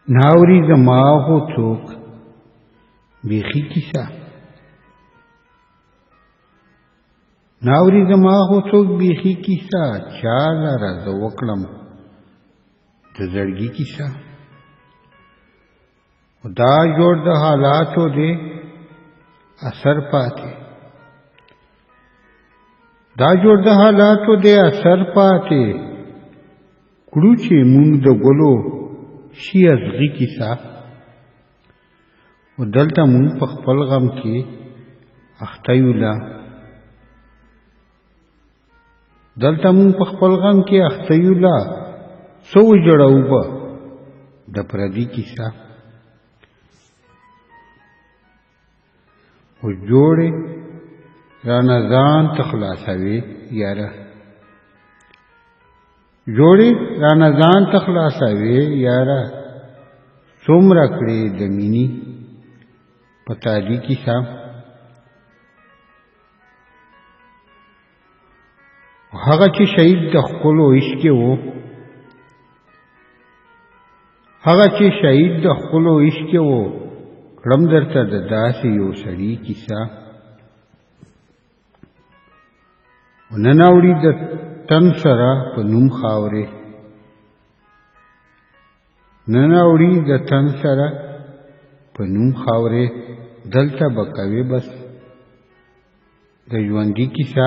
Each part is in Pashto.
ناوري زما خو څوک بیخي کیسه ناوري زما خو څوک بیخي کیسه چا لره زه وکړم د زړګي کیسه دا جوړ د حالاتو دی اثر پاتې دا جوړ د حالاتو دی اثر پاتې کړو چې مونږ د ګلو شي ازغي کیسه و دلته مونږ په خپل غم کې اخته یو لا دلته مونږ په خپل غم کې اخته یو لا سو جوړو به د پردي کیسه و جوړې رانه ځان ته خلاصوي یاره جوړې رانه ځان ته خلاصوي یاره څومره کړې د مینې په تادي کیسه هغه چې شهید د ښکلو عشق و هغه چې شهید د ښکلو عشق و کړم درته د داسې یو سړي کیسه ونن اوړي د تن سره په نوم خاورې نن اوړي د تن سره په نوم خاورې دلته به کوې بس د ژوندي کیسه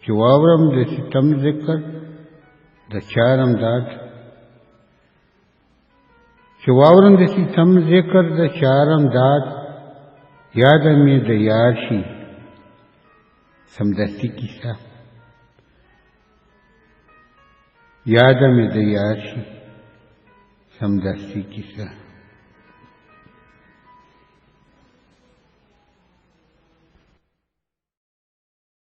چې واورم د ستم ذکر د چارم داد چې واورم د ستم ذکر د چارم داد یاد مې د یار شي سمدستي کیسه یاد مې د یار شي سمدستي کیسه